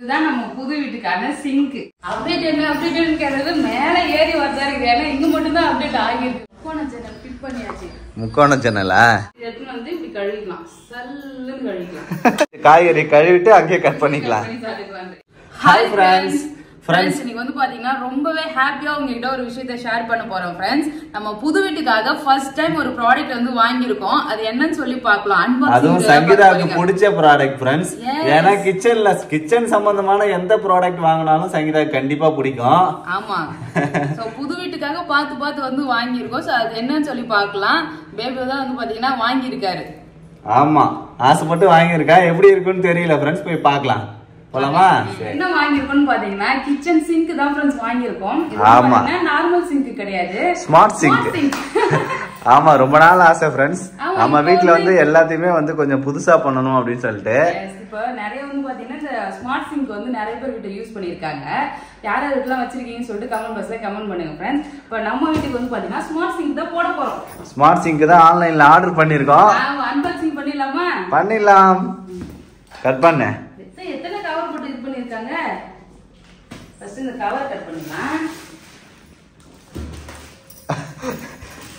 இதுதான் நம்ம புது வீட்டுக்கான சிங்க். அப்டேட் என்ன கேட்டது மேல ஏறி வந்தா இருக்கு. ஏன்னா இங்க மட்டும் தான் அப்டேட் ஆகிருக்கு. முக்கோண ஜன்னல் ஃபிட் பண்ணியாச்சு. முக்கோண ஜன்னலா? எடுத்து வந்து இப்படி கழுவிக்கலாம். சல்லுன்னு கழுவிக்கலாம். காய்கறி கழுவிட்டு அங்கேயே கட் பண்ணிக்கலாம். Hi friends. ஃப்ரெண்ட்ஸ் இன்னைக்கு வந்து பாத்தீங்கன்னா ரொம்பவே ஹாப்பியா உங்ககிட்ட ஒரு விஷயத்தை ஷேர் பண்ண போறோம் ஃப்ரெண்ட்ஸ். நம்ம புது வீட்டுக்காக ஃபர்ஸ்ட் டைம் ஒரு ப்ராடக்ட் வந்து வாங்கியிருக்கோம். அது என்னன்னு சொல்லி பார்க்கலாம். அதுவும் சங்கீதாவுக்கு பிடிச்ச ப்ராடக்ட் ஃப்ரெண்ட்ஸ். ஏன்னா கிச்சன் சம்பந்தமான எந்த ப்ராடக்ட் வாங்கினாலும் சங்கீதாவுக்கு கண்டிப்பா பிடிக்கும். ஆமா. சோ புது வீட்டுக்காக பார்த்து வந்து வாங்கியிருக்கோம். சோ அது என்னன்னு சொல்லி பார்க்கலாம். பேபி தான் வந்து பாத்தீங்கன்னா வாங்கியிருக்காரு. ஆமா, ஆசைப்பட்டு வாங்கியிருக்கா. எப்படி இருக்குன்னு தெரியல ஃப்ரெண்ட்ஸ், போய் பார்க்கலாம். போலாமா? என்ன வாங்கிருக்கோம்னு பாத்தீங்கன்னா கிச்சன் சிங்க் தான் ஃப்ரெண்ட்ஸ் வாங்கிருக்கோம். ஆமா, நார்மல் சிங்க் கிடையாது, ஸ்மார்ட் சிங்க். ஆமா, ரொம்ப நாள் ஆசை ஃப்ரெண்ட்ஸ். நம்ம வீட்ல வந்து எல்லாத்தையுமே வந்து கொஞ்சம் புதுசா பண்ணணும் அப்படின்னு சொல்லிட்டு இப்ப நிறைய வந்து பாத்தீங்கன்னா இந்த ஸ்மார்ட் சிங்க் வந்து நிறைய பேர் வீட்டுல யூஸ் பண்ணிருக்காங்க. யார் யாருக்கெல்லாம் வச்சிருக்கீங்கன்னு சொல்லிட்டு கமெண்ட் பாக்ஸ்ல கமெண்ட் பண்ணுங்க ஃப்ரெண்ட்ஸ். இப்ப நம்ம வீட்டுக்கு வந்து பாத்தீங்கன்னா ஸ்மார்ட் சிங்க் தான் போட போறோம். ஸ்மார்ட் சிங்க் தான் ஆன்லைன்ல ஆர்டர் பண்ணிருக்கோம். அன்பாக்சிங் பண்ணிடலாமா? பண்ணிடலாம். கட் பண்ணு. எத்தனை கவர் போட்டு இது பண்ணிருக்காங்க. ஃபர்ஸ்ட் இந்த கவர் கட் பண்ணலாம்.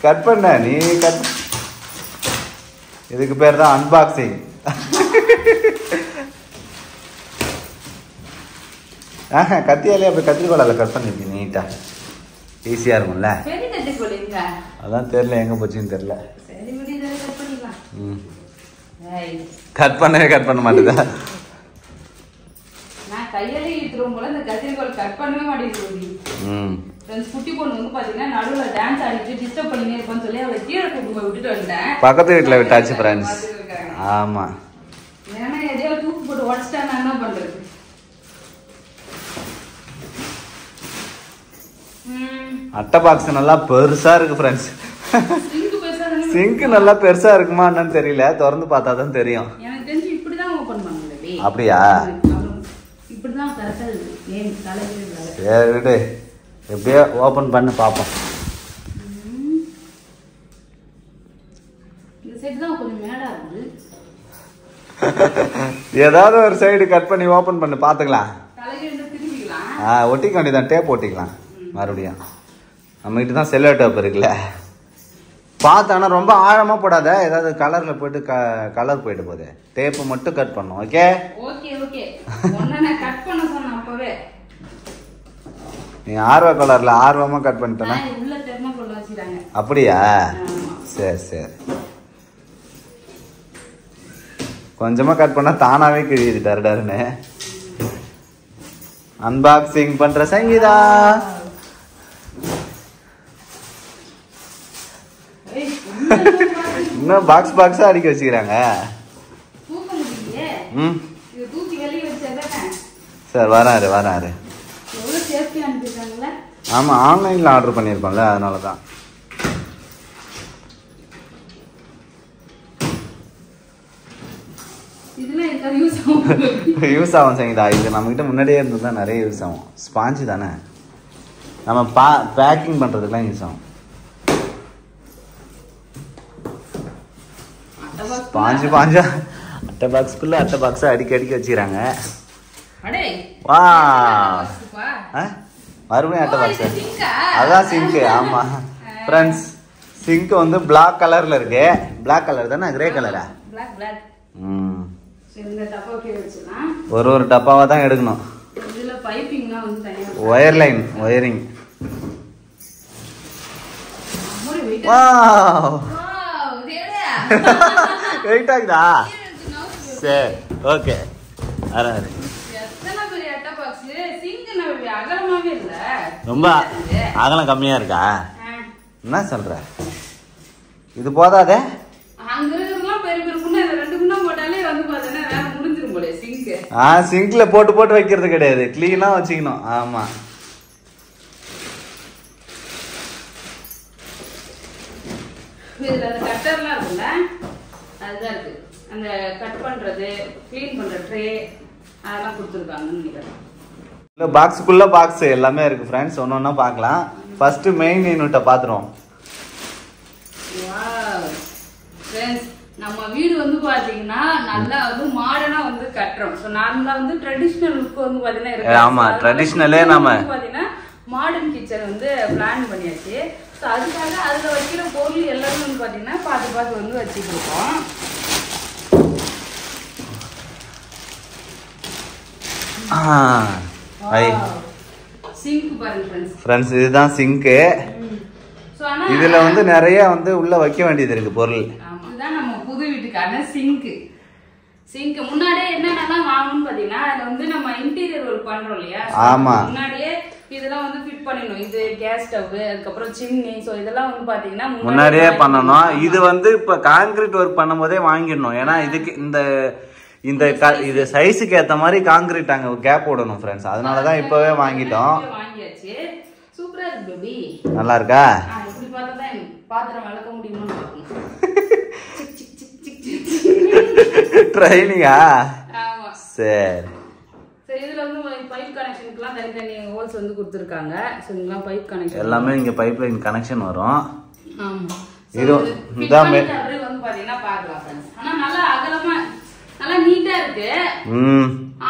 கட் பண்ண நீ கட். இதுக்கு பேர் தான் அன்பாக்சிங். கத்தியாலே அப்படி கத்திரிக்கோளால கட் பண்ணிருக்கீங்க நீட்டா, ஈஸியா இருக்கும்ல. சரி கத்திரிக்கோல் எங்க? அதான் தெரியல எங்க போச்சுன்னு தெரியல. சரி விடு, இத கட் பண்ணிடலாம். கட் பண்ண மாட்டேதா? நான் கையாலே இழுத்துறோம் போல இந்த கத்திரிக்கோல் கட் பண்ணவே மாட்டேங்குது. ஃப்ரெண்ட்ஸ் குட்டி பொண்ணு வந்து பாத்தீங்கன்னா நடுவுல டான்ஸ் ஆடிட்டு டிஸ்டர்ப் பண்ணினே இருப்பான்னு சொல்லி அவளை கீழே கூட்டு போய் விட்டுட்டு வந்துட்டேன். பக்கத்து வீட்டுல விட்டாச்சு ஃப்ரெண்ட்ஸ். ஆமா, ஏன்னா எதையாவது தூக்கு போட்டு உடச்சிட்டா நான் என்ன பண்றது? அட்டை பாக்ஸ் நல்லா பெருசா இருக்கு ஃப்ரெண்ட்ஸ். சிங்க் நல்லா பெருசா இருக்குமா என்னன்னு தெரியல, திறந்து பார்த்தா தான் தெரியும். எனக்கு தெரிஞ்சு இப்படிதான் ஓபன் பண்ணுங்க. அப்படியா? இப்படிதான் கரெக்டா ஏன் தலையில. சரி விடு, எப்படியே ஓபன் பண்ணி பாப்போம். இந்த சைடு தான் கொஞ்சம் மேடா இருக்கு. ஏதாவது ஒரு சைடு கட் பண்ணி ஓபன் பண்ணி பாத்துக்கலாம். தலையில திரும்பிக்கலாம். ஒட்டிக்க வேண்டியதான், டேப் ஒட்டிக்கலாம் மறுபடியும். நம்ம கிட்ட தான் செல்லோ டேப் இருக்குல்ல. பார்த்தானா ரொம்ப ஆழமா போடாத, ஏதாவது கலர்ல போயிட்டு கலர் போயிட்டு போகுது. டேப்பு மட்டும் கட் பண்ணும். Okay okay. நான் கட் பண்ண சொன்னேன் அப்பவே. நீ ஆர்வ கலர்ல ஆர்வமா கட் பண்ணிட்டேனா? உள்ள தெர்மாகோல் வச்சிராங்க. அப்படியா? சரி. கொஞ்சமா கட் பண்ணா தானாவே கிழியுது டர்டர்னு. அன்பாக்சிங் பண்ற சங்கீதா. இன்னும் பாக்ஸா அடிக்க வச்சுக்கிறாங்க. சார் வராரு. ஆமா, ஆன்லைன்ல ஆர்டர் பண்ணிருக்கோம்ல, அதனாலதான். யூஸ் ஆகும் சங்கீதா. இது நம்ம கிட்ட முன்னாடியே இருந்ததுதான் நிறைய யூஸ் ஆகும். ஸ்பாஞ்சு தானே, நம்ம பேக்கிங் பண்றதுக்கெல்லாம் யூஸ் ஆகும். பாஞ்சா அட்டை பாக்ஸ்க்குள்ள அட்டை பாக்ஸா அடிக்க வச்சுக்கிறாங்க. வா, மறுபடியும் அட்டை பாக்ஸ். அதான் சிங்க். ஆமா ஃப்ரெண்ட்ஸ், சிங்க் வந்து பிளாக் கலர்ல இருக்கு. பிளாக் கலர் தானே, கிரே கலரா? ஒரு டப்பாவா தான் எடுக்கணும். ஒயரிங். வெயிட் ஆகுதா? சரி, ஓகே. ரொம்ப அகலம் கம்மியா இருக்கா? என்ன சொல்ற? இது போதாதே? சிங்க்ல போட்டு வைக்கிறது கிடையாது, கிளீனா வச்சுக்கணும். ஆமா, கட்டர்லாம் இருக்குல்ல, அதுதான் இருக்கு. அந்த கட் பண்றது, க்ளீன் பண்ற ட்ரே அதெல்லாம் கொடுத்துருக்காங்கன்னு நினைக்கிறேன். பாக்ஸுக்குள்ள பாக்ஸ் எல்லாமே இருக்கு ஃப்ரெண்ட்ஸ். ஒன்னொன்னா பார்க்கலாம். ஃபர்ஸ்ட் மெயின் யூனிட்ட பாத்துறோம். வாவ் ஃப்ரெண்ட்ஸ், நம்ம வீடு வந்து பாத்தீங்கன்னா நல்லா வந்து மாடர்னா வந்து கட்டுறோம். சோ நார்மலா வந்து ட்ரெடிஷனல் லுக் வந்து பாத்தீங்கன்னா இருக்கு. ஆமா ட்ரெடிஷனலே நாம பாத்தீங்கன்னா மாடர்ன் கிச்சன் வந்து பிளான் பண்ணியாச்சு. சோ அதுக்காக அதுல வைக்கிற பொருள் எல்லாமே வந்து பாத்தீங்கன்னா பார்த்து வந்து வச்சிட்டு இருக்கோம். சிங்க் பாருங்க फ्रेंड्स இதுதான் சிங்க். இதுல வந்து நிறைய வந்து உள்ள வைக்க வேண்டியது இருக்கு பொருள். இதுதான் நம்ம புது வீட்டுக்கான சிங்க். சிங்க் முன்னாடியே என்னென்னலாம் வாங்கணும்னு பாத்தீங்கன்னா அதுல வந்து நம்ம இன்டீரியர் ஒர்க் பண்றோம் இல்லையா. ஆமா முன்னாடியே இதெல்லாம் வந்து ஃபிட் பண்ணனும். இது கேஸ் ஸ்டவ், அதுக்கு அப்புறம் சிம்னி. சோ இதெல்லாம் வந்து பாத்தீங்கன்னா முன்னாடியே பண்ணனும். இது வந்து இப்ப கான்கிரீட் ஒர்க் பண்ணும்போதே வாங்கிடணும். ஏன்னா இதுக்கு இந்த இது சைஸுக்கு ஏத்த மாதிரி கான்கிரீட் அங்க கேப் விடணும் फ्रेंड्स. அதனால தான் இப்பவே வாங்கிட்டோம். வாங்கியாச்சு. சூப்பரா இருக்கு பேபி. நல்லா இருக்கா? இப்படி பார்த்தா தான் பாத்திரம் விளக்க முடியும்னு பாக்கணும். ட்ரைனிங்கா? ஆமா. சரி. சரி இதுல வந்து பைப் கனெக்ஷனுக்குலாம் தனித்தனி ஹோல்ஸ் வந்து கொடுத்திருக்காங்க. சோ இதெல்லாம் பைப் கனெக்ஷன். எல்லாமே இங்க பைப்லைன் கனெக்ஷன் வரும். ஆமா. இது இதான் வந்து பாத்தீங்கன்னா பார்க்கலாம் फ्रेंड्स. ஆனா நல்லா அகலமா நல்லா நீட்டா இருக்கு.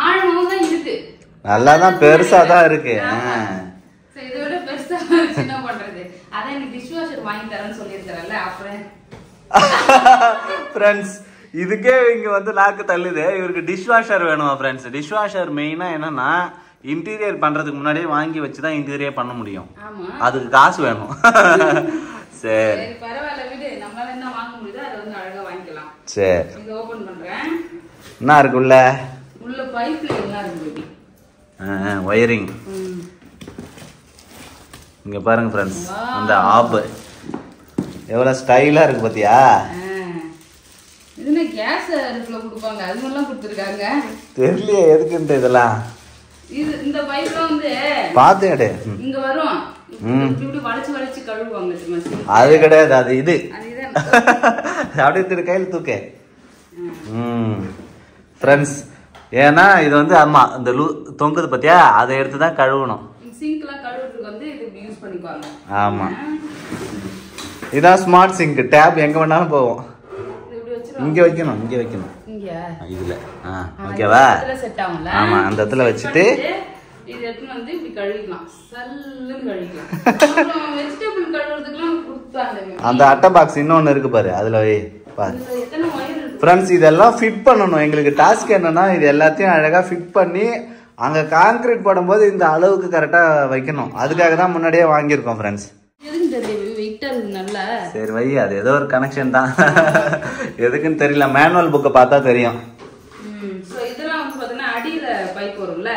ஆழமாவும் தான் இருக்கு. நல்லா தான் பெருசா தான் இருக்கு. சோ இதோட பெருசா என்ன பண்றது? அத எனக்கு டிஷ் வாஷர் வாங்கி தரேன்னு சொல்லிருக்கறல்ல அப்புறம் फ्रेंड्स இதுக்கே இங்க வந்து நாக்கு தள்ளுது. இவருக்கு டிஷ் வாஷர் வேணுமா फ्रेंड्स? டிஷ் வாஷர் மெயினா என்னன்னா இன்டீரியர் பண்றதுக்கு முன்னாடியே வாங்கி வச்சு தான் இன்டீரியர் பண்ண முடியும். ஆமா. அதுக்கு காசு வேணும். சரி பரவாயில்ல விடு. நம்மளால என்ன வாங்க முடியுதோ அத வந்து அழகா வாங்கிக்கலாம். சரி இத ஓபன் பண்றேன். என்ன இருக்கு உள்ள? உள்ள பைப்ல என்ன இருக்கு பேபி? வயரிங். இங்க பாருங்க फ्रेंड्स அந்த ஆப் எவ்வளவு ஸ்டைலா இருக்கு பாத்தியா? இதுல கேஸ் அடுப்புல கொடுப்பாங்க. அது எல்லாம் கொடுத்திருக்காங்க. தெரியல எதுக்குன்னு இதெல்லாம். இது இந்த பைப்ல வந்து பாத்துடே இங்க வரும். இப்படி வளைச்சு கழுவுவாங்க. அது கிடையாது. அது இது அப்படியே திரு கையில தூக்கே. ஃப்ரெண்ட்ஸ் ஏன்னா இது வந்து ஆமா இந்த தொங்குது பாத்தியா அதை எடுத்து தான் கழுவணும். சிங்க்லாம் கழுவுறதுக்கு வந்து இது யூஸ் பண்ணிக்குவாங்க. ஆமா இதான் ஸ்மார்ட் சிங்க். டேப் எங்க வேணாலும் போவோம். இங்க வைக்கணும். இதுல ஓகேவா? செட் ஆகும்ல. ஆமா அந்த இடத்துல வச்சிட்டு இது எடுத்து வந்து இப்படி கழுவிக்கலாம். சல்லுன்னு கழுவிக்கலாம். அப்புறம் வெஜிடபிள் கழுவுறதுக்குலாம் கொடுத்தாங்க. அந்த அட்டை பாக்ஸ் இன்னொன்னு இருக்கு பாரு. அதுல வை பாரு. எத்தனை வயர் இருக்கு फ्रेंड्स இதெல்லாம் ஃபிட் பண்ணனும். எங்களுக்கு டாஸ்க் என்னன்னா இது எல்லாத்தையும் அழகா ஃபிட் பண்ணி அங்க கான்கிரீட் போடும்போது இந்த அளவுக்கு கரெக்டா வைக்கணும். அதுக்காக தான் முன்னாடியே வாங்கி இருக்கோம் फ्रेंड्स. எதுக்கு தெரியல வெயிட்டா இருக்கு நல்ல. சரி வை. அது ஏதோ ஒரு கனெக்ஷன் தான். எதுக்குன்னு தெரியல. மேனுவல் புக்க பார்த்தா தெரியும். சோ இதெல்லாம் வந்து பாத்தீங்கன்னா அடியில பைப் வரும்ல.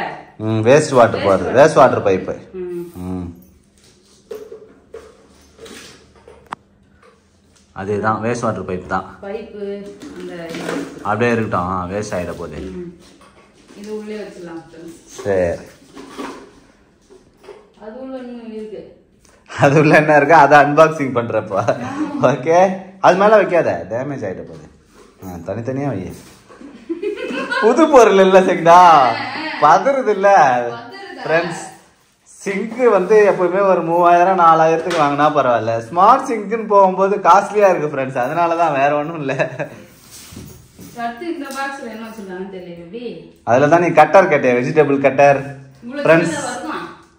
வேஸ்ட் வாட்டர் போறது. Waste water pipe. அதேதான் வேஸ்ட் வாட்டர் பைப் தான். பைப் அந்த அப்படியே இருக்கட்டும். வேஸ்ட் ஆயிட போகுது. இது உள்ளே வச்சிடலாம். சரி அது உள்ள இன்னும் இருக்கு. அது உள்ள என்ன இருக்கு அதை அன்பாக்சிங் பண்றப்ப. ஓகே அது மேல வைக்காத டேமேஜ் ஆயிட போகுது. தனித்தனியா வை. புது பொருள் இல்ல சிங்கா பதறது இல்ல ஃப்ரெண்ட்ஸ். சிங்க் வந்து எப்பவுமே ஒரு 3000-4000 வாங்கினா பரவாயில்ல. ஸ்மார்ட் சிங்க்னு போகும்போது காஸ்ட்லியா இருக்கு ஃப்ரெண்ட்ஸ். அதனாலதான் வேற ஒண்ணும் இல்ல. அதுலதான் நீ கட்டர் கேட்டே. Vegetable cutter friends.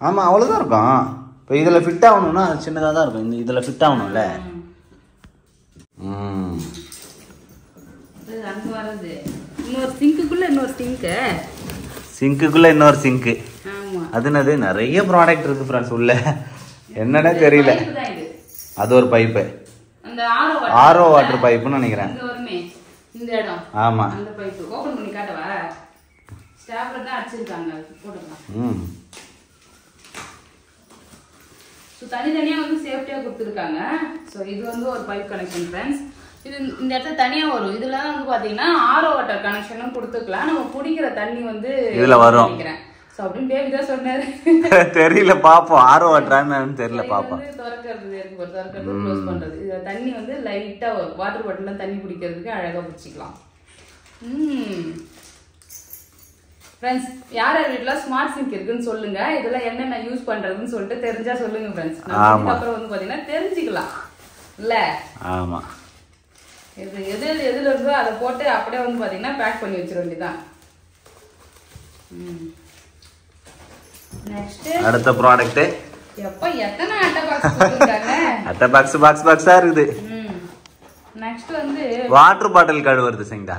ஆமா அவ்வளவுதான் இருக்கும். இப்போ இதுல ஃபிட் ஆகணும்னா சின்னதா தான் இருக்கும். இந்த இதுல ஃபிட் ஆகணும்ல. சிங்க்குள்ள இன்னொரு சிங்க். அது என்னது? நிறைய ப்ராடக்ட் இருக்கு ஃப்ரெண்ட்ஸ் உள்ள. என்னன்னே தெரியல. அது ஒரு பைப்பு. ஆரோ வாட்டர் பைப்புன்னு நினைக்கிறேன். இந்த இடம். ஆமா அந்த பைப் ஓபன் பண்ணி காட்டவா? ஸ்டாப்ல தான் அடிச்சிருக்காங்க. போடுங்க. சோ தனித்தனியா வந்து சேஃப்டியா கொடுத்திருக்காங்க. சோ இது வந்து ஒரு பைப் கனெக்ஷன் फ्रेंड्स. இது இந்த இடத்துல தனியா வரும். இதுல வந்து பாத்தீங்கன்னா ஆரோ வாட்டர் கனெக்ஷனும் கொடுத்துக்கலாம். நம்ம குடிக்கிற தண்ணி வந்து இதுல வரும். சோ அப்படியே பேபி தான் சொன்னாரு. தெரியல பாப்போம். ஆரோ வாட்டரான்னு தெரியல பாப்போம். திறக்கிறது இருக்கு. திறக்கிறது க்ளோஸ் பண்றது. இது தண்ணி வந்து லைட்டா வரும். வாட்டர் பாட்டில்ல தண்ணி குடிக்கிறதுக்கு அழகா பிடிச்சிக்கலாம். फ्रेंड्स யார் யார் வீட்ல ஸ்மார்ட் சிங்க் இருக்குன்னு சொல்லுங்க. இதெல்லாம் என்னென்ன யூஸ் பண்றதுன்னு சொல்லிட்டு தெரிஞ்சா சொல்லுங்க फ्रेंड्स. நம்ம அப்புறம் வந்து பாத்தீங்கன்னா தெரிஞ்சிக்கலாம் இல்ல. ஆமா இது எதுல இருக்கோ அதை போட்டு அப்படியே வந்து பாத்தீங்கன்னா பேக் பண்ணி வச்சிட வேண்டியதான். நெக்ஸ்ட் அடுத்த ப்ராடக்ட் எப்ப எத்தனை அட்டை பாக்ஸ் கொடுத்திருக்காங்க. அட்டை பாக்ஸா இருக்குது. நெக்ஸ்ட் வந்து வாட்டர் பாட்டில் கழுவுறது சங்கடா.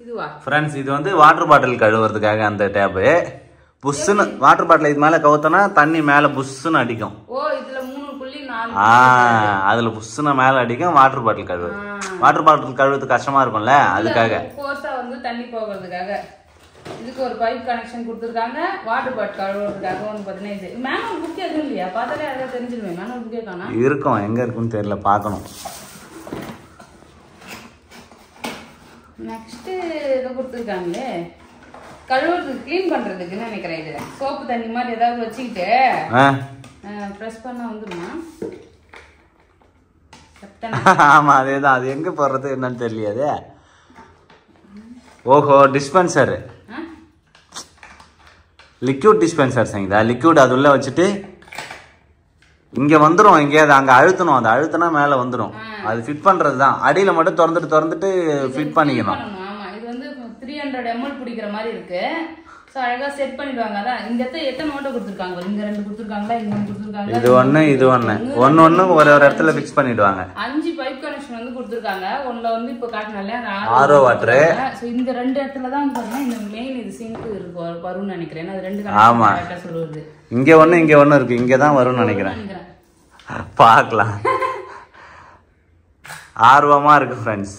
இதுவா ஃப்ரெண்ட்ஸ், இது வந்து வாட்டர் பாட்டில் கழுவுறதுக்காக அந்த டேப். புஷ்ஷுன்னு வாட்டர் பாட்டில் இது மேல கவுத்தனா தண்ணி மேல புஷ்ஷுன்னு அடிக்கும். ஓ இதுல 3.4 அதுல புஷ்ஷுன்னு மேல அடிக்கும். வாட்டர் பாட்டில் கழுவு. வாட்டர் பாட்டில் கழுவுறது கஷ்டமா இருக்கும்ல, அதுக்காக ஃபோர்ஸா வந்து தண்ணி போகிறதுக்காக இதுக்கு ஒரு பைப் கனெக்ஷன் கொடுத்துருக்காங்க. வாட்டர் பாட்டில் கழுவுறதுக்காக வந்து பாத்தீங்கன்னா இது மேனுவல் புக் எதுவும் இல்லையா? பார்த்தாலே அதான் தெரிஞ்சிருவேன். மேனுவல் புக்கே காணா. இருக்கும், எங்க இருக்குன்னு தெரியல, பார்க்கணும். நெக்ஸ்ட் இதை கொடுத்துருக்காங்களே கழுவுறதுக்கு க்ளீன் பண்றதுக்குன்னு நினைக்கிறேன். இது சோப்பு தண்ணி மாதிரி ஏதாவது வச்சுக்கிட்டு ப்ரெஸ் பண்ணா வந்துருமா? ஆமா அதேதான். அது எங்க போடுறது என்னன்னு தெரியலையே. ஓஹோ, டிஸ்பென்சர், லிக்விட் டிஸ்பென்சர் சங்கதா. லிக்விட் அது உள்ள வச்சுட்டு இங்க வந்துடும். எங்கேயாவது அங்க அழுத்தணும். அது அழுத்தினா மேல வந்துடும். அது ஃபிட் பண்றது தான். அடியில மட்டும் திறந்துட்டு ஃபிட் பண்ணிக்கணும். ஆமா, இது வந்து 300 ml பிடிக்கிற மாதிரி இருக்கு. சோ அழகா செட் பண்ணிடுவாங்க. அதான் இந்த எத்தனை ஓட்ட கொடுத்துருக்காங்க. இங்க 2 கொடுத்துருக்காங்களா, இங்க 1 கொடுத்துருக்காங்க. இது ஒண்ணு ஒரு இடத்துல ஃபிக்ஸ் பண்ணிடுவாங்க. 5 பைப் கனெக்ஷன் வந்து கொடுத்துருக்காங்க. ஒண்ணுல வந்து இப்ப காட்டினால ஆரோ வாட்டர். சோ இந்த 2 இடத்துல தான் பாத்தீங்கன்னா இந்த மெயின் இது சிங்க் வரும்னு நினைக்கிறேன். அது 2 கனெக்ஷன் சொல்லுது. இங்க ஒண்ணு இருக்கு. இங்க தான் வரும்னு நினைக்கிறேன். பார்க்கலாம். ஆர்வமா இருக்கு ஃப்ரெண்ட்ஸ்.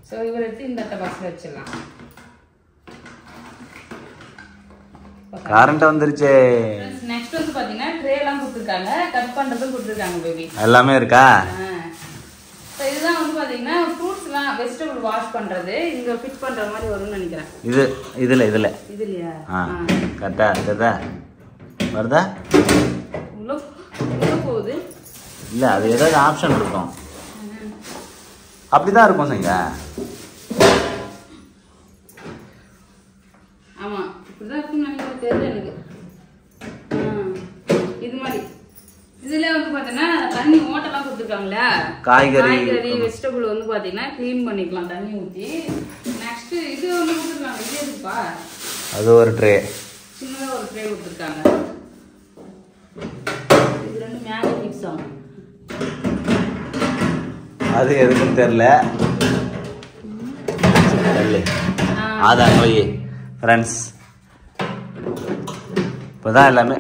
சோ இவர் எடுத்து இந்த அட்டை பாக்ஸ்ல வச்சிடலாம். கரண்ட் வந்துருச்சு. நெக்ஸ்ட் வந்து பாத்தீங்கன்னா ட்ரே எல்லாம் கொடுத்துருக்காங்க. கட் பண்றதும் கொடுத்துருக்காங்க பேபி. எல்லாமே இருக்கா? சோ இதுதான் வந்து பாத்தீங்கன்னா ஃப்ரூட்ஸ் எல்லாம் வெஜிடபிள் வாஷ் பண்றது. இங்க ஃபிட் பண்ற மாதிரி வரும்னு நினைக்கிறேன். இதுல இல்லையா? கரெக்டா வருதா? உள்ள போகுது இல்ல, அது ஏதாவது ஆப்ஷன் இருக்கும். அப்படிதான் இருக்கும் சங்க. ஆமா, இப்படிதான் இருக்கும்னு நினைக்கிறேன். தெரியல எனக்கு. இது மாதிரி இதுல வந்து பாத்தீங்கன்னா தண்ணி ஓட்டெல்லாம் கொடுத்துருக்காங்களா. காய்கறி வெஜிடபிள் வந்து பாத்தீங்கன்னா கிளீன் பண்ணிக்கலாம் தண்ணி ஊத்தி. நெக்ஸ்ட் இது வந்து கொடுத்துருக்காங்க. இது எதுப்பா? அது ஒரு ட்ரே, சின்னதா ஒரு ட்ரே கொடுத்துருக்காங்க. இது 2 மேகி மிக்ஸ் ஆகும். அது எதுக்குன்னு தெரியல. அதான் போய் ஃப்ரெண்ட்ஸ் இப்போதான் எல்லாமே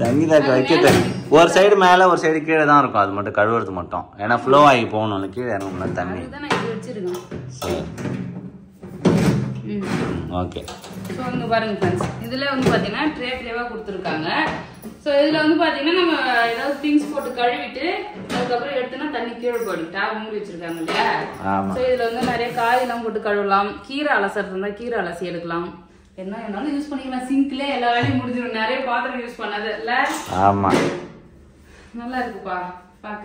சங்கீதாக்கு வைக்கிறது. ஒரு சைடு மேலே ஒரு சைடு கீழே தான் இருக்கும். அது மட்டும் கழுவுறது மட்டும். ஏன்னா ஃப்ளோ ஆகி போகணும். கீழே இறங்கணும்னா தண்ணி. சரி, ஓகே. ஸோ இங்கே பாருங்க ஃப்ரெண்ட்ஸ், இதில் வந்து பார்த்தீங்கன்னா ட்ரேவாக கொடுத்துருக்காங்க. ஸோ இதில் வந்து பார்த்தீங்கன்னா நம்ம ஏதாவது திங்ஸ் போட்டு கழுவிட்டு அதுக்கப்புறம் எடுத்துனா தண்ணி கீழே போடும். டேப் மூடி வச்சிருக்காங்க இல்லையா? ஸோ இதில் வந்து நிறைய காயெல்லாம் போட்டு கழுவலாம். கீரை அலசறது இருந்தால் கீரை அலசி எடுக்கலாம். என்ன வேணாலும் யூஸ் பண்ணிக்கலாம். சிங்க்ல எல்லா வேலையும் முடிஞ்சிடும். நிறைய பாத்திரம் யூஸ் பண்ணது இல்ல? ஆமா, நல்லா இருக்குப்பா பாக்க.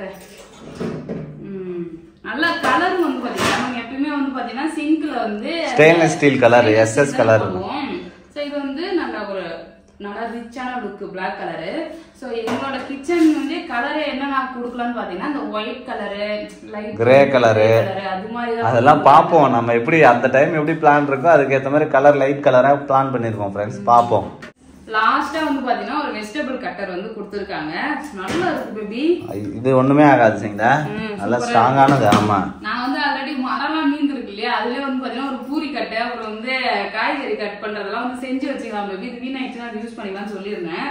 நல்ல கலர் வந்து பாத்தீங்கன்னா நம்ம எப்பவுமே வந்து பாத்தீங்கன்னா சிங்க்ல வந்து stainless steel colour, SS colour. So இது வந்து நல்ல ரிச்சான லுக், பிளாக் கலரு. சோ எங்களோட கிச்சன் வந்து கலர் என்ன நான் கொடுக்கலாம்னு பாத்தீங்கன்னா இந்த white colour, light grey colour, அது மாதிரி அதெல்லாம் பாப்போம். நம்ம எப்படி அந்த டைம் எப்படி பிளான் இருக்கோ அதுக்கு ஏத்த மாதிரி கலர் லைட் கலரா பிளான் பண்ணிருக்கோம் ஃப்ரெண்ட்ஸ். பாப்போம். லாஸ்டா வந்து பாத்தீங்கன்னா ஒரு வெஜிடபிள் கட்டர் வந்து கொடுத்திருக்காங்க. நல்லா இருக்கு பேபி. இது ஒண்ணுமே ஆகாது சரிங்களா? நல்ல ஸ்ட்ராங்கானது. ஆமா, நான் வந்து ஆல்ரெடி மரம்லாம் மீந்து இருக்கு இல்லையா, அதுல வந்து பாத்தீங்கன்னா ஒரு பூரி கட்டு அப்புறம் வந்து காய்கறி கட் பண்றதெல்லாம் வந்து செஞ்சு வச்சுக்கலாம் பேபி. இது வீணாயிடுச்சுன்னா அது யூஸ் பண்ணிக்கலாம்னு சொல்லியிருந்தேன்.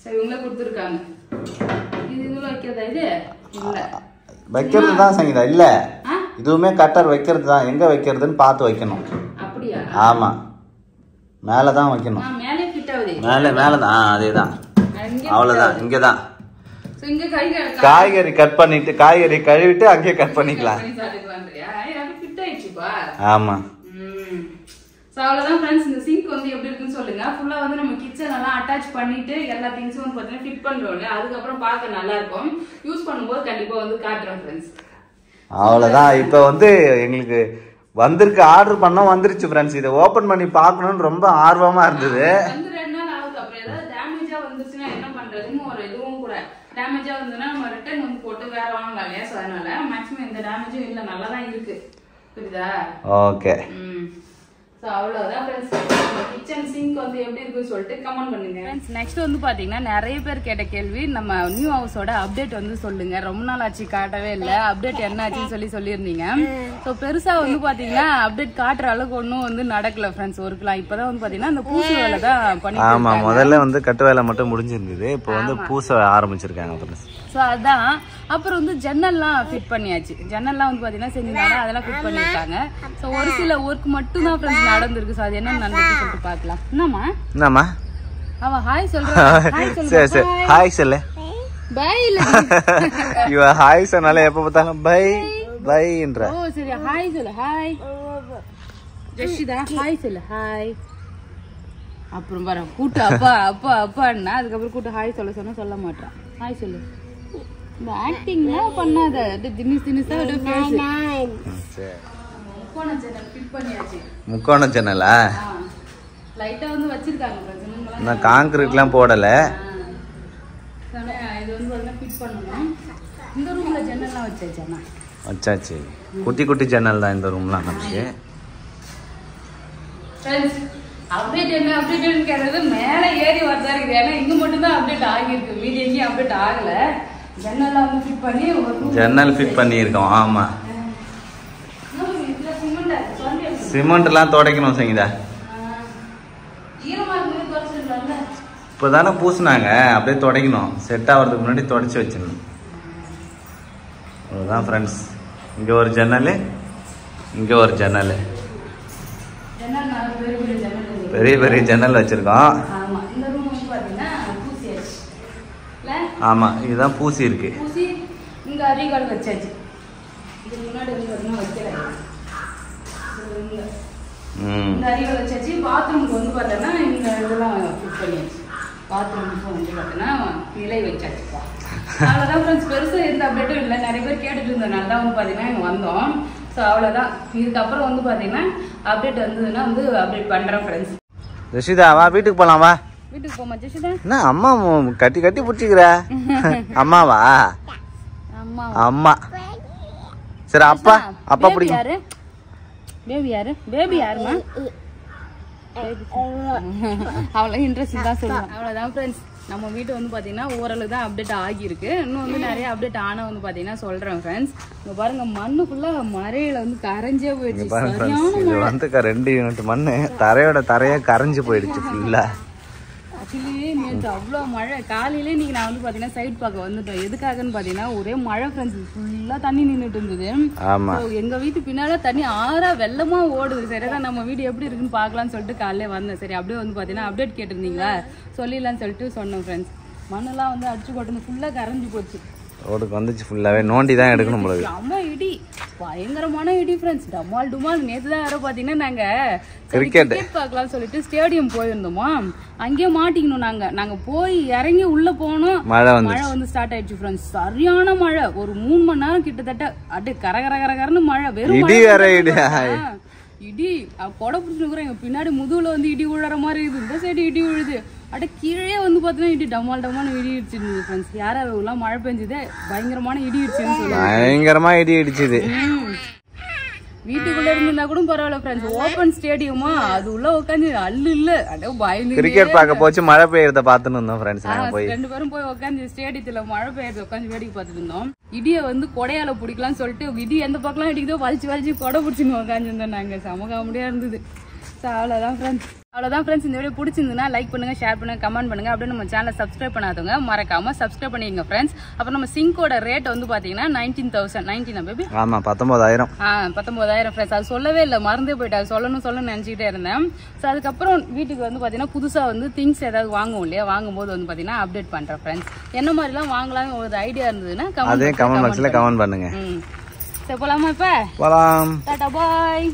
சரி, இவங்களே கொடுத்துருக்காங்க. இது இதுல வைக்கிறதா? இது இல்ல வைக்கிறது தான் சங்கீதா. இல்ல, இதுவுமே கட்டர் வைக்கிறது தான். எங்க வைக்கிறதுன்னு பார்த்து வைக்கணும். அப்படியா? ஆமா, மேலதான் வைக்கணும். மேலே ஃபிட் ஆகுது. மேலதான். அதேதான், அவ்வளவுதான். இங்கதான் காய்கறி கட் பண்ணிட்டு காய்கறி கழுவிட்டு அங்கேயே கட் பண்ணிக்கலாம். ஆமா, அவ்வளவுதான் ஃப்ரெண்ட்ஸ். இந்த சிங்க் வந்து எப்படி இருக்குன்னு சொல்லுங்க. ஃபுல்லா வந்து நம்ம கிச்சன் எல்லாம் அட்டாச் பண்ணிட்டு எல்லா திங்ஸும் வந்து பாத்தீங்கன்னா ஃபிட் பண்றோம்ல, அதுக்கப்புறம் பார்க்க நல்லா இருக்கும். யூஸ் பண்ணும்போது கண்டிப்பா வந்து காட்டுறோம் ஃப்ரெண்ட்ஸ். அவ்வளவுதான். இப்ப வந்து எங்களுக்கு வந்திருக்கு, ஆர்டர் பண்ண வந்துருச்சு ஃப்ரெண்ட்ஸ். இதை ஓபன் பண்ணி பார்க்கணும்னு ரொம்ப ஆர்வமா இருந்தது. வந்து 2 நாள் ஆகுது. அப்புறம் ஏதாவது டேமேஜா வந்துச்சுன்னா என்ன பண்றதுன்னு ஒரு இதுவும் கூட டேமேஜா இருந்ததுன்னா நம்ம ரிட்டர்ன் வந்து போட்டு வேற வாங்கலாம் இல்லையா? ஸோ அதனால மேக்ஸிமம் எந்த டேமேஜும் இல்லை, நல்லா தான் இருக்கு. புரியுதா? ஓகே. ஸோ அவ்வளோதான் ஃப்ரெண்ட்ஸ். கிச்சன் சிங்க் வந்து எப்படி இருக்குன்னு சொல்லிட்டு கமெண்ட் பண்ணுங்க ஃப்ரெண்ட்ஸ். நெக்ஸ்ட் வந்து பாத்தீங்கன்னா நிறைய பேர் கேட்ட கேள்வி, நம்ம நியூ ஹவுஸோட அப்டேட் வந்து சொல்லுங்க, ரொம்ப நாள் ஆச்சு காட்டவே இல்லை, அப்டேட் என்ன ஆச்சுன்னு சொல்லியிருந்தீங்க. ஸோ பெருசா வந்து பாத்தீங்கன்னா அப்டேட் காட்டுற அளவுக்கு ஒன்றும் வந்து நடக்கல ஃப்ரெண்ட்ஸ். ஒர்க்லாம் இப்பதான் வந்து பாத்தீங்கன்னா அந்த பூசு வேலை தான் பண்ணி. ஆமா, முதல்ல வந்து கட்டு வேலை மட்டும் முடிஞ்சிருந்தது, இப்போ வந்து பூச ஆரம்பிச்சிருக்காங்க ஃப்ரெண்ட்ஸ். ஸோ அதான். அப்புறம் வந்து ஜன்னல்லாம் ஃபிட் பண்ணியாச்சு. ஜன்னல்லாம் வந்து பாத்தீங்கன்னா செஞ்சுனாங்க, அதெல்லாம் ஃபிட் பண்ணிருக்காங்க. ஸோ ஒரு சில ஒர்க் மட்டும் தான் ஃப்ரெண்ட்ஸ் நடந்திருக்கு. ஸோ அது என்ன நடந்துச்சு சொல்லிட்டு பார்க்கலாம். என்னம்மா அவ ஹாய் சொல்றா? சரி சரி, ஹாய் சொல்லு. பை இல்ல, இவ ஹாய் சொன்னாலே எப்ப பார்த்தாலும் பை பைன்ற. ஓ சரி, ஹாய் சொல்லு. ஹாய் ஜெஷிதா, ஹாய் சொல்லு. ஹாய். அப்புறம் பாரு கூட்டு அப்பா அப்பா அப்பான்னா அதுக்கப்புறம் கூட்டு ஹாய் சொன்னா சொல்ல மாட்டான். ஹாய் சொல்லு. இந்த ஆக்டிங்லாம் பண்ணாத, தினிசா முக்கோண ஜன்னல் ஃபிட் பண்ணியாச்சு. முக்கோண ஜன்னலா லைட்டா வந்து வச்சிருக்காங்க. நான் கான்கிரீட்லாம் போடல. இது வந்து வந்து ஃபிட் பண்ணனும். இந்த ரூம்ல ஜன்னல்லாம் வச்சாச்சு. குட்டி குட்டி ஜன்னல் தான் இந்த ரூம்லாம் நமக்கு. ஃப்ரெண்ட்ஸ் அப்டேட் என்ன அப்டேட்னு கேட்டது மேலே ஏறி வரதா இருக்குது. ஏன்னா இங்க மட்டும் தான் அப்டேட் ஆகியிருக்கு, மீதி எங்கேயும் அப்டேட் ஆகல. ஜன்னல்லாம் வந்து ஃபிட் பண்ணி ஜன்னல் ஃபிட் பண்ணியிருக்கோம். ஆமா, சிமெண்ட்லாம் துடைக்கணும் சங்கீதா. இப்போதானே பூசினாங்க, அப்படியே துடைக்கணும். செட் ஆகிறதுக்கு முன்னாடி துடைச்சி வச்சிடணும். அவ்வளோதான் ஃப்ரெண்ட்ஸ். இங்கே ஒரு ஜன்னல், இங்கே ஒரு ஜன்னல், பெரிய பெரிய ஜன்னல் வச்சிருக்கோம். ஆமா, இதுதான் பூசி இருக்கு. இங்க அரிகால் வச்சாச்சு. இது முன்னாடி வந்து வைக்கல. இந்த அரிகால் வச்சாச்சு. பாத்ரூமுக்கு வந்து பார்த்தோன்னா இந்த இதெல்லாம் ஃபிட் பண்ணியாச்சு. பாத்ரூமுக்கு வந்து பார்த்தோன்னா நிலை வச்சாச்சுப்பா. அவ்வளோதான் ஃப்ரெண்ட்ஸ். பெருசாக எந்த அப்டேட்டும் இல்லை. நிறைய பேர் கேட்டுட்டு இருந்ததுனால தான் வந்து பார்த்தீங்கன்னா இங்கே வந்தோம். ஸோ அவ்வளோதான். இதுக்கப்புறம் வந்து பார்த்தீங்கன்னா அப்டேட் வந்ததுன்னா வந்து அப்டேட் பண்ணுறேன் ஃப்ரெண்ட்ஸ். ஜெஷிதா வா, வீட்டுக்கு போலாம் வா. வீட்டுக்கு போமா ஜெஷிதா? என்ன அம்மா கட்டி கட்டி பிடிச்சிக்கிற? அம்மாவா? அம்மா. சரி, அப்பா அப்பா பிடிக்கும். பேபி யாரு? பேபி யாருமா? அவ்வளோ இன்ட்ரெஸ்ட் தான் சொல்லுவேன். அவ்வளோதான் ஃப்ரெண்ட்ஸ். நம்ம வீட்டு வந்து பார்த்தீங்கன்னா ஓரளவு தான் அப்டேட் ஆகியிருக்கு. இன்னும் வந்து நிறைய அப்டேட் ஆனால் வந்து பார்த்தீங்கன்னா சொல்கிறேன் ஃப்ரெண்ட்ஸ். இங்கே பாருங்க, மண்ணு ஃபுல்லாக மழையில வந்து கரைஞ்சே போயிடுச்சு. இது வந்து 2 யூனிட் மண்ணு தரையோட தரையா கரைஞ்சு போயிடுச்சு ஃபுல்லா. ஆக்சுவலி நேற்று அவ்வளோ மழை. காலையிலே இன்னைக்கு நான் வந்து பார்த்தீங்கன்னா சைட் பார்க்க வந்துட்டோம். எதுக்காகன்னு பார்த்தீங்கன்னா ஒரே மழை ஃப்ரெண்ட்ஸ். ஃபுல்லாக தண்ணி நின்றுட்டு இருந்தது. எங்கள் வீட்டு பின்னால தண்ணி ஆறா வெள்ளமாக ஓடுது. சரிதான், நம்ம வீடு எப்படி இருக்குன்னு பார்க்கலான்னு சொல்லிட்டு காலையிலே வந்தேன். சரி, அப்படியே வந்து பார்த்தீங்கன்னா அப்டேட் கேட்டிருந்தீங்களா, சொல்லிடலான்னு சொல்லிட்டு சொன்னோம் ஃப்ரெண்ட்ஸ். மண்ணெல்லாம் வந்து அடிச்சு போட்டு ஃபுல்லாக கரைஞ்சி போச்சு. ரோடுக்கு வந்துச்சு, ஃபுல்லாவே நோண்டி தான் எடுக்கணும் போல. அம்மா இடி, பயங்கரமான இடி ஃப்ரெண்ட்ஸ். டமால் டுமால். நேற்று தான் யாரோ பார்த்தீங்கன்னா நாங்கள் கிரிக்கெட் பார்க்கலாம்னு சொல்லிட்டு ஸ்டேடியம் போயிருந்தோமா, அங்கேயே மாட்டிக்கணும். நாங்கள் போய் இறங்கி உள்ள போனோம், மழை வந்து ஸ்டார்ட் ஆயிடுச்சு ஃப்ரெண்ட்ஸ். சரியான மழை. ஒரு 3 மணி நேரம் கிட்டத்தட்ட அப்படியே கரகரன்னு மழை. வெறும் இடி. கொடை பிடிச்சிருக்கிறோம். எங்க பின்னாடி முதுகுல வந்து இடி விழுற மாதிரி இருக்குது. இந்த சைடு இடி விழுது. அட கீழே வந்து பாத்தீங்கன்னா இடி டமால் இடி இடிச்சிருந்தது ஃப்ரெண்ட்ஸ். யாரெல்லாம் மழை பெஞ்சது, பயங்கரமான இடி இடிச்சுன்னு சொல்லுவாங்க. பயங்கரமா இடி இடிச்சுது. வீட்டுக்குள்ள இருந்தா கூட பரவாயில்ல ஃப்ரெண்ட்ஸ். ஓபன் ஸ்டேடியமா, அது உள்ள உட்காந்து அல்லு இல்ல அப்படியே பயந்து கிரிக்கெட் பார்க்க போச்சு. மழை பெய்யறத பார்த்துட்டு இருந்தோம் ஃப்ரெண்ட்ஸ். நாங்க போய் 2 பேரும் போய் உட்காந்து ஸ்டேடியத்துல மழை பெய்யறத உட்காந்து வேடிக்கை பார்த்துட்டு இருந்தோம். இடிய வந்து கொடையால பிடிக்கலாம்னு சொல்லிட்டு இடி எந்த பக்கம்லாம் இடிக்குதோ வலிச்சு கொடை பிடிச்சின்னு உட்காந்து இருந்தோம். நாங்க சமகாமடியா இருந்தது. அவ்வளவுதான் ஃப்ரெண்ட்ஸ். இந்த வீடியோ பிடிச்சிருந்ததுன்னா லைக் பண்ணுங்க, ஷேர் பண்ணுங்க, கமெண்ட் பண்ணுங்க. அப்படியே நம்ம சேனலை சப்ஸ்கிரைப் பண்ணாதவங்க மறக்காம சப்ஸ்கிரைப் பண்ணிக்கங்க ஃப்ரெண்ட்ஸ். அப்புறம் நம்ம சிங்கோட ரேட் வந்து பாத்தீங்கன்னா 19,000 பேபி. ஆமா, 19,000. 19,000 ஃப்ரெண்ட்ஸ். அது சொல்லவே இல்லை, மறந்தே போயிட்டா. சொல்லணும்னு நினைச்சிட்டே இருந்தேன். ஸோ அதுக்கப்புறம் வீட்டுக்கு வந்து பாத்தீங்கன்னா புதுசா வந்து திங்ஸ் ஏதாவது வாங்குவோம் இல்லையா, வாங்கும்போது வந்து பாத்தீங்கன்னா அப்டேட் பண்றேன் ஃப்ரெண்ட்ஸ். என்ன மாதிரிலாம் வாங்கலாம்னு ஒரு ஐடியா இருந்ததுன்னா கமெண்ட் பாக்ஸ்ல கமெண்ட் பண்ணுங்க. சரி, போலாமா? இப்ப போலாம். டாடா பாய்.